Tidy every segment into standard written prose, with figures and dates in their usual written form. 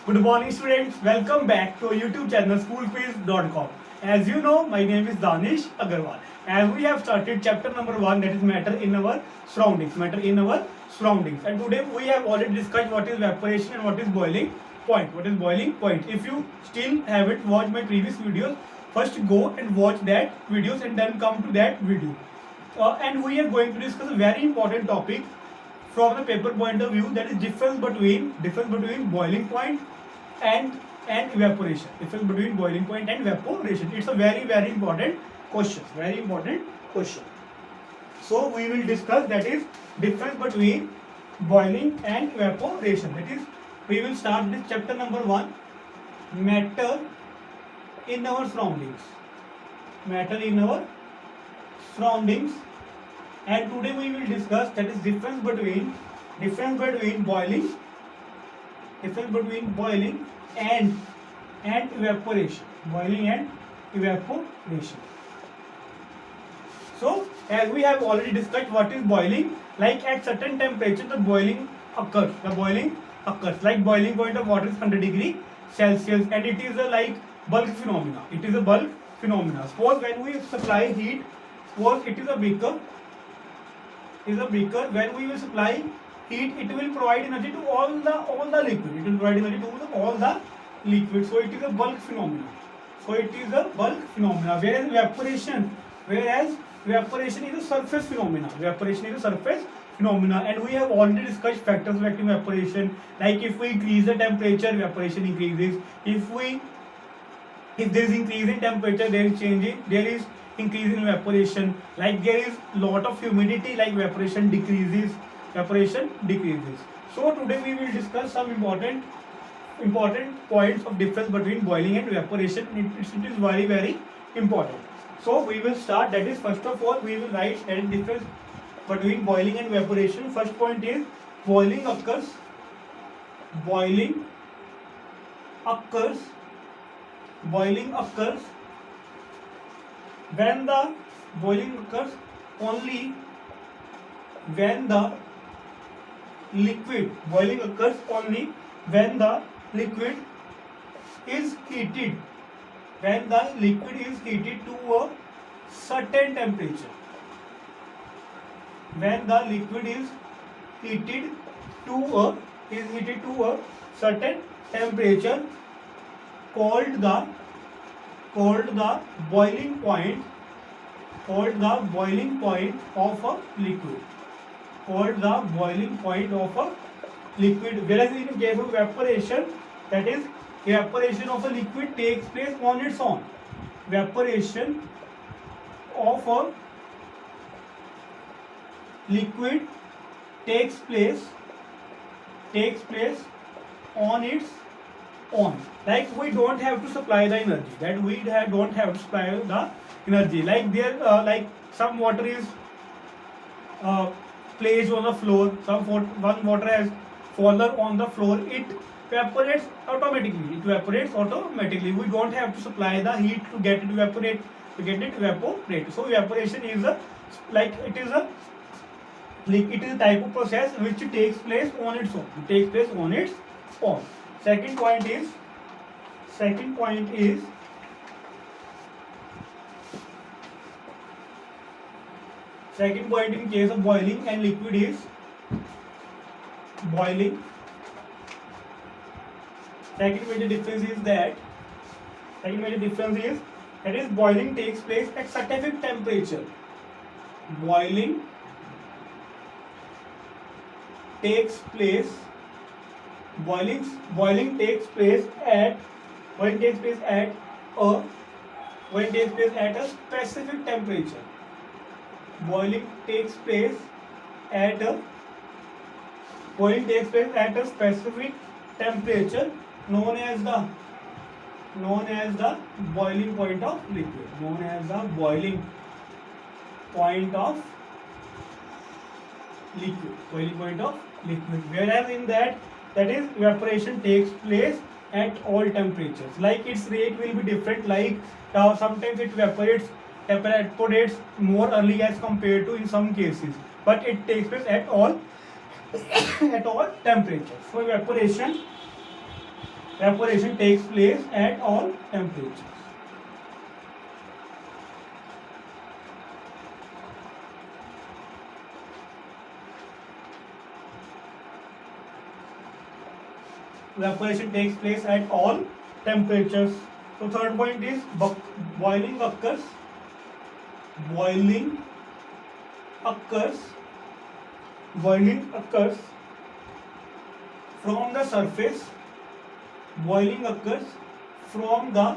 Good morning students, welcome back to our YouTube channel SchoolQuizz.com. As you know, my name is Danish Agarwal and we have started chapter number 1, that is matter in our surroundings. And today we have already discussed what is evaporation and what is boiling point. If you still haven't watched my previous videos, first go and watch that videos and then come to that video. And we are going to discuss a very important topic from the paper point of view, that is difference between boiling point and evaporation. Difference between boiling point and evaporation. It's a very important question. So we will discuss, that is difference between boiling and evaporation. That is, we will start this chapter number 1, matter in our surroundings. And today we will discuss, that is difference between boiling and evaporation. So as we have already discussed what is boiling, like at certain temperature the boiling occurs. Like boiling point of water is 100 degree Celsius and it is a bulk phenomena. Suppose when we supply heat, suppose it is a beaker. When we will supply heat, it will provide energy to all the liquid. So it is a bulk phenomena. Whereas evaporation is a surface phenomena. And we have already discussed factors affecting evaporation. Like if we increase the temperature, evaporation increases. If there is increase in temperature, there is increase in evaporation. Like there is lot of humidity, like evaporation decreases. So today we will discuss some important points of difference between boiling and evaporation. It is very important. So we will start, that is, first of all we will write that difference between boiling and evaporation. First point is boiling occurs only when the liquid is heated. When the liquid is heated to a certain temperature. When the liquid is heated to a certain temperature, called the boiling point of a liquid. Whereas in case of evaporation, that is, evaporation of a liquid takes place on its own. Evaporation of a liquid takes place on its own. Like we don't have to supply the energy. Like there, like some water is placed on the floor. One water has fallen on the floor. It evaporates automatically. We don't have to supply the heat to get it evaporate. So evaporation is a type of process which takes place on its own. Second point in case of boiling and liquid is boiling. Second major difference is that boiling takes place at specific temperature. Boiling takes place at a specific temperature. Boiling takes place at a specific temperature known as the boiling point of liquid. Whereas in that is evaporation takes place at all temperatures. Like its rate will be different. Like sometimes it evaporates more early as compared to in some cases, but it takes place at all temperatures. So evaporation Evaporation takes place at all temperatures. Evaporation takes place at all temperatures. So third point is boiling occurs. Boiling occurs. Boiling occurs from the surface. Boiling occurs from the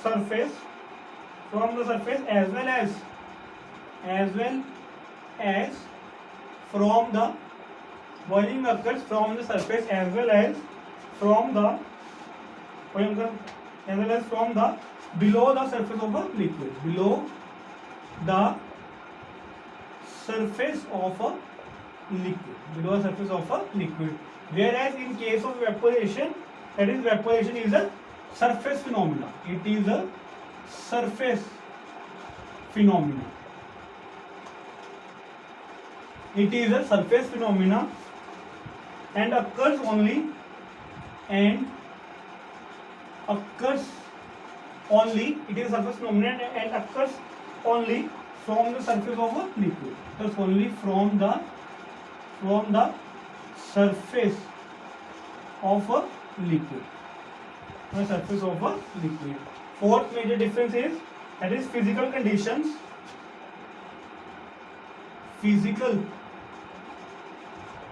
surface. From the surface as well as from the boiling occurs from the surface as well as from the below the surface of a liquid. Below the surface of a liquid. Whereas in case of evaporation, that is, evaporation is a surface phenomena. It is a surface phenomena. It is a surface phenomena and occurs only it is a surface phenomenon and occurs only from the surface of a liquid. Thus only from the surface of a liquid. The surface of a liquid. Fourth major difference is, that is, physical conditions. Physical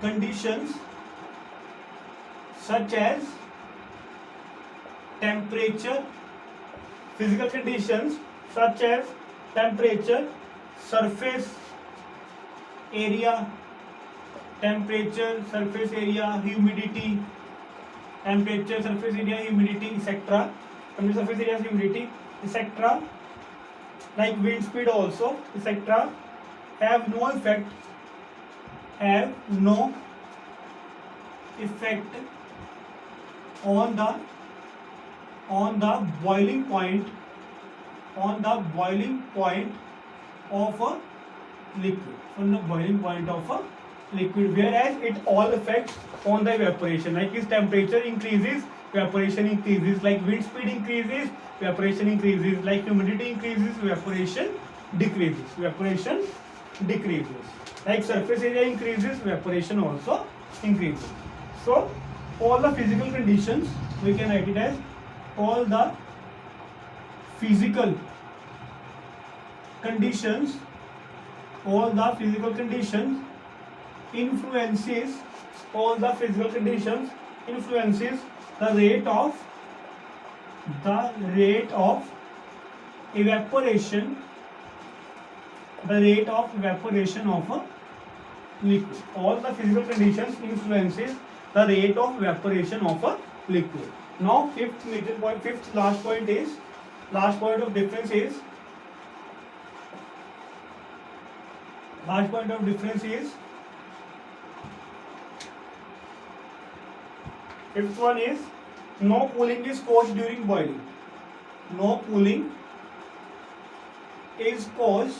conditions such as temperature. Physical conditions such as temperature, surface area, humidity, etc. Surface area, humidity, etc. Like wind speed also, etc. have no effect on the boiling point of a liquid, whereas it all affects on the evaporation. Like if temperature increases, evaporation increases. Like wind speed increases, evaporation increases. Like humidity increases, evaporation decreases. Like surface area increases, evaporation also increases. So all the physical conditions, we can write it as all the physical conditions influences the rate of evaporation of a liquid. All the physical conditions influences the rate of evaporation of a liquid. Now last point of difference is fifth one is, no cooling is caused during boiling. No cooling is caused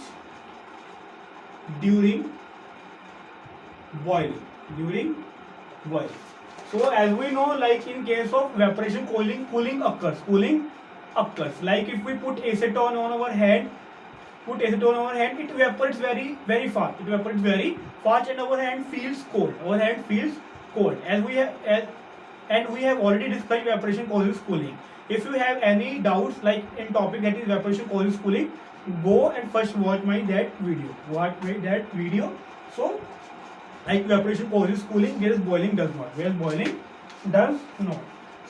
during boiling. So as we know, like in case of evaporation, cooling occurs. Like if we put acetone on our hand, it evaporates very, very fast. And our hand feels cold. And we have already discussed evaporation causes cooling. If you have any doubts, like in topic that is evaporation causes cooling, go and first watch that video. So, like evaporation causes cooling, whereas boiling does not.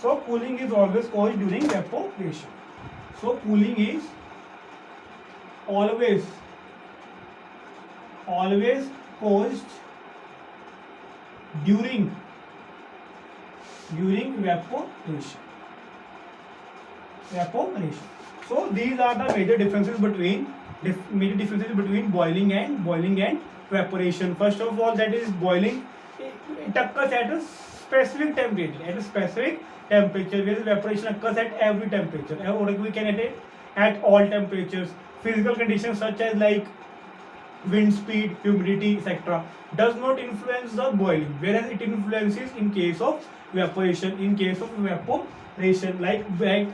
So cooling is always caused during evaporation. So cooling is always caused during evaporation. So these are the major differences between boiling and evaporation. First of all, that is boiling. It occurs at a specific temperature. Whereas evaporation occurs at every temperature. Or we can at all temperatures. Physical conditions such as like wind speed, humidity, etc. does not influence the boiling, whereas it influences in case of evaporation. In case of evaporation, like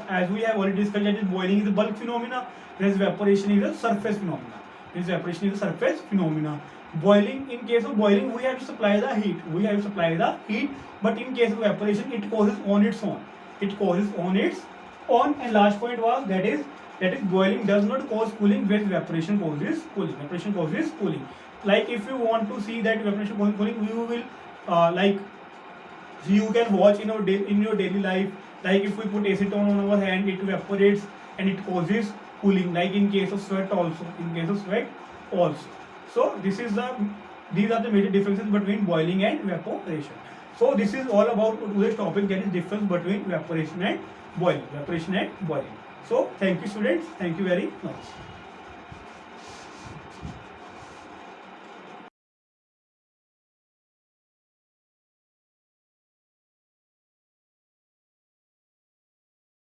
as we have already discussed, that is boiling is a bulk phenomena, whereas evaporation is a surface phenomena. Evaporation is a surface phenomena. Boiling, in case of boiling, we have to supply the heat. We have to supply the heat, but in case of evaporation, it causes on its own. It causes on its own. And last point was that is boiling does not cause cooling, whereas evaporation causes cooling. Evaporation causes cooling. Like if you want to see that evaporation causes cooling, you will like you can watch in your daily life. Like if we put acetone on our hand, it evaporates and it causes cooling. Like in case of sweat also. In case of sweat also. So these are the major differences between boiling and evaporation. So this is all about today's topic, that is difference between evaporation and boiling. Evaporation and boiling. So thank you students. Thank you very much.